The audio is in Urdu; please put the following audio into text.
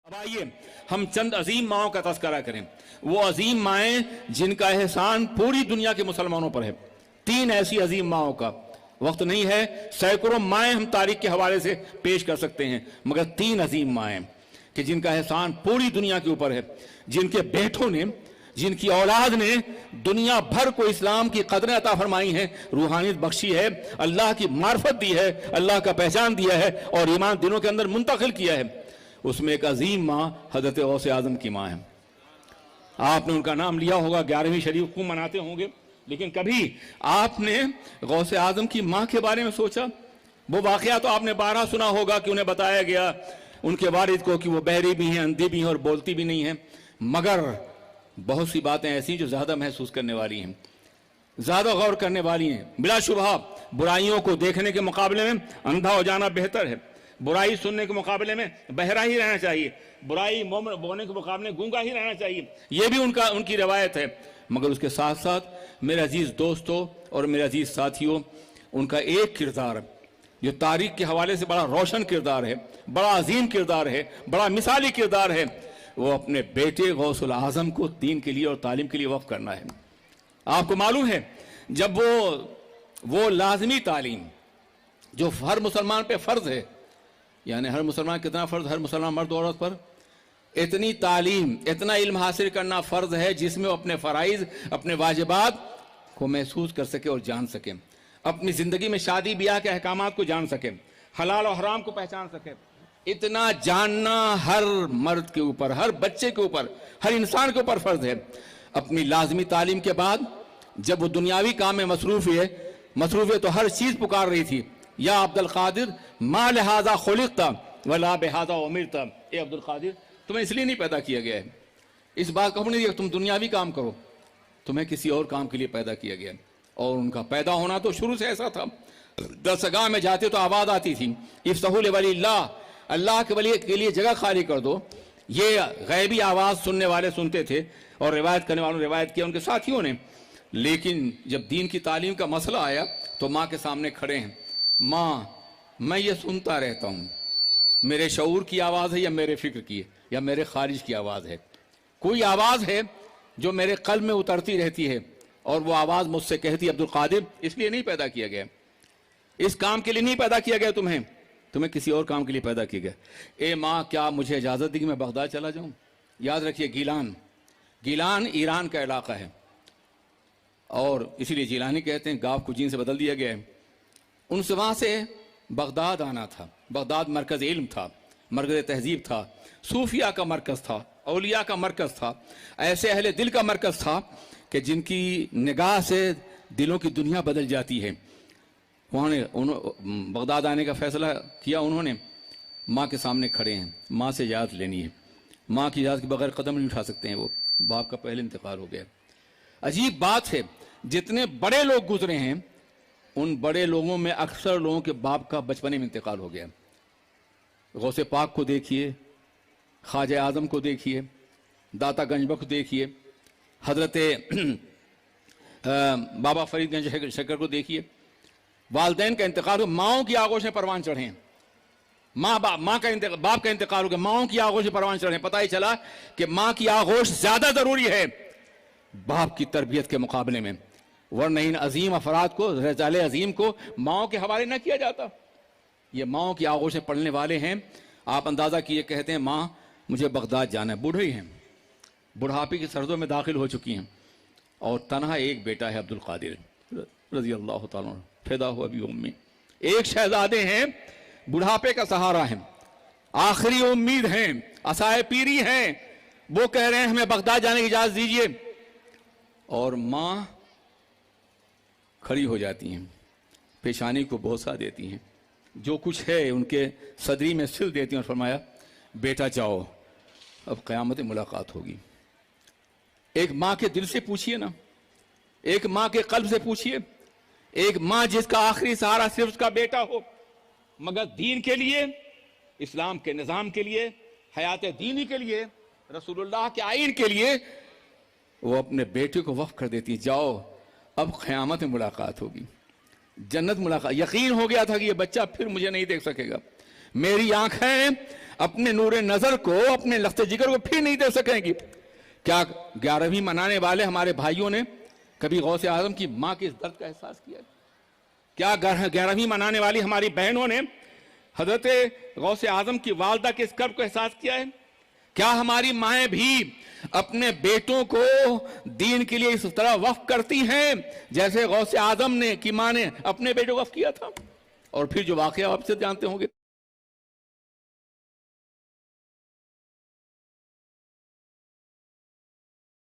اب آئیے ہم چند عظیم ماؤں کا تذکرہ کریں، وہ عظیم مائیں جن کا احسان پوری دنیا کے مسلمانوں پر ہے۔ تین ایسی عظیم ماؤں کا وقت نہیں ہے، سینکڑوں مائیں ہم تاریخ کے حوالے سے پیش کر سکتے ہیں، مگر تین عظیم مائیں کہ جن کا احسان پوری دنیا کے اوپر ہے، جن کے بیٹوں نے، جن کی اولاد نے دنیا بھر کو اسلام کی قدریں عطا فرمائی ہیں، روحانیت بخشی ہے، اللہ کی معرفت دی ہے، اللہ کا پہچان دیا ہے اور ایمان دلوں کے اندر منتقل کیا ہے۔ اس میں ایک عظیم ماں حضرت غوث اعظم کی ماں ہے۔ آپ نے ان کا نام لیا ہوگا، 11ویں شریف کو مناتے ہوں گے، لیکن کبھی آپ نے غوث اعظم کی ماں کے بارے میں سوچا؟ وہ واقعہ تو آپ نے بارہا سنا ہوگا کہ انہیں بتایا گیا ان کے والد کو کہ وہ بہری بھی ہیں، اندھی بھی ہیں اور بولتی بھی نہیں ہیں، مگر بہت سی باتیں ایسی جو زیادہ محسوس کرنے والی ہیں، زیادہ غور کرنے والی ہیں۔ بلا شبہ برائیوں کو دیکھنے کے مقابلے میں اندھا ہو جانا بہتر ہے، برائی سننے کے مقابلے میں بہرا ہی رہنا چاہیے، برائی بولنے کے مقابلے میں گونگا ہی رہنا چاہیے، یہ بھی ان کی روایت ہے۔ مگر اس کے ساتھ ساتھ میرے عزیز دوستوں اور میرے عزیز ساتھیوں، ان کا ایک کردار جو تاریخ کے حوالے سے بڑا روشن کردار ہے، بڑا عظیم کردار ہے، بڑا مثالی کردار ہے، وہ اپنے بیٹے غوث الاعظم کو دین کے لیے اور تعلیم کے لیے وقف کرنا ہے۔ آپ کو معلوم ہے جب وہ لازمی تعلیم جو ہر مسلمان پہ فرض ہے، یعنی ہر مسلمان کتنا فرض، ہر مسلمان مرد و عورت پر اتنی تعلیم، اتنا علم حاصل کرنا فرض ہے جس میں وہ اپنے فرائض، اپنے واجبات کو محسوس کر سکے اور جان سکے، اپنی زندگی میں شادی بیاہ کے احکامات کو جان سکے، حلال و حرام کو پہچان سکے۔ اتنا جاننا ہر مرد کے اوپر، ہر بچے کے اوپر، ہر انسان کے اوپر فرض ہے۔ اپنی لازمی تعلیم کے بعد جب وہ دنیاوی کام میں مصروف ہے تو ہر چیز پکار رہی تھی، یا عبد القادر ما لہذا خلقت ولا بہذا امرت، اے عبد القادر تمہیں اس لیے نہیں پیدا کیا گیا ہے، اس بات کو نہیں دیا کہ تم دنیاوی کام کرو، تمہیں کسی اور کام کے لیے پیدا کیا گیا ہے۔ اور ان کا پیدا ہونا تو شروع سے ایسا تھا، درسگاہ میں جاتے تو آواز آتی تھی، افتحوا لولی اللہ، اللہ کے ولی کے لیے جگہ خالی کر دو۔ یہ غیبی آواز سننے والے سنتے تھے اور روایت کرنے والوں نے روایت کیا، ان کے ساتھیوں نے۔ لیکن جب دین کی تعلیم کا مسئلہ آیا تو ماں کے سامنے کھڑے ہیں، ماں میں یہ سنتا رہتا ہوں، میرے شعور کی آواز ہے یا میرے فکر کی ہے یا میرے خارج کی آواز ہے؟ کوئی آواز ہے جو میرے قلب میں اترتی رہتی ہے اور وہ آواز مجھ سے کہتی ہے عبد القادر اس لیے نہیں پیدا کیا گیا، اس کام کے لیے نہیں پیدا کیا گیا، تمہیں کسی اور کام کے لیے پیدا کیا گیا۔ اے ماں کیا مجھے اجازت دی کہ میں بغداد چلا جاؤں؟ یاد رکھیے گیلان ایران کا علاقہ ہے اور اسی لیے جیلانی کہتے ہیں، گاف کو جین سے بدل دیا گیا ہے۔ ان سے وہاں سے بغداد آنا تھا۔ بغداد مرکز علم تھا، مرکز تہذیب تھا، صوفیہ کا مرکز تھا، اولیاء کا مرکز تھا، ایسے اہل دل کا مرکز تھا کہ جن کی نگاہ سے دلوں کی دنیا بدل جاتی ہے۔ وہاں نے بغداد آنے کا فیصلہ کیا، انہوں نے ماں کے سامنے کھڑے ہیں، ماں سے اجازت لینی ہے، ماں کی اجازت کے بغیر قدم نہیں اٹھا سکتے ہیں، وہ باپ کا پہلے انتقال ہو گیا۔ عجیب بات ہے، جتنے بڑے لوگ گزرے ہیں ان بڑے لوگوں میں اکثر لوگوں کے باپ کا بچپنے میں انتقال ہو گیا۔ غوث پاک کو دیکھیے، خواجہ اعظم کو دیکھیے، داتا گنج بخش کو دیکھیے، حضرت بابا فرید گنج شکر کو دیکھیے، والدین کا انتقال ہو، ماؤں کی آغوشیں پروان چڑھے ہیں، باپ کا انتقال ہو گیا، ماؤں کی آغوشیں پروان چڑھے ہیں۔ پتہ ہی چلا کہ ماں کی آغوش زیادہ ضروری ہے باپ کی تربیت کے مقابلے میں، ورنہ ان عظیم افراد کو، رجال عظیم کو ماؤں کے حوالے نہ کیا جاتا۔ یہ ماؤں کی آغوشیں پڑھنے والے ہیں۔ آپ اندازہ کیے، کہتے ہیں ماں مجھے بغداد جانا ہے، بوڑھے ہیں، بڑھاپے کی سردوں میں داخل ہو چکی ہیں، اور تنہا ایک بیٹا ہے عبد القادر رضی اللہ تعالیٰ عنہ، فدا ہو ابی امی، ایک شہزادے ہیں، بڑھاپے کا سہارا ہیں، آخری امید ہیں، عصائے پیری ہیں، وہ کہہ رہے ہیں ہمیں بغداد جانے کی اجازت دیجیے، اور ماں کھڑی ہو جاتی ہیں، پیشانی کو بوسہ دیتی ہیں، جو کچھ ہے ان کے صدری میں سل دیتی ہیں اور فرمایا بیٹا جاؤ، اب قیامت ملاقات ہوگی۔ ایک ماں کے دل سے پوچھئے نا، ایک ماں کے قلب سے پوچھئے، ایک ماں جس کا آخری سہارا صرف اس کا بیٹا ہو، مگر دین کے لیے، اسلام کے نظام کے لیے، حیات دینی کے لیے، رسول اللہ کے آئین کے لیے وہ اپنے بیٹے کو وقف کر دیتی، جاؤ اب قیامت میں ملاقات ہوگی، جنت ملاقات۔ یقین ہو گیا تھا کہ یہ بچہ پھر مجھے نہیں دیکھ سکے گا، میری آنکھیں اپنے نور نظر کو، اپنے لخت جگر کو پھر نہیں دے سکیں گی۔ کیا 11ویں منانے والے ہمارے بھائیوں نے کبھی غوث اعظم کی ماں کے اس درد کا احساس کیا ہے؟ کیا 11ویں منانے والی ہماری بہنوں نے حضرت غوث اعظم کی والدہ کے اس کرب کو احساس کیا ہے؟ کیا ہماری مائیں بھی اپنے بیٹوں کو دین کے لیے اس طرح وقف کرتی ہیں جیسے غوث اعظم نے کی ماں نے اپنے بیٹوں کو وقف کیا تھا؟ اور پھر جو واقعہ آپ سے جانتے ہوں گے۔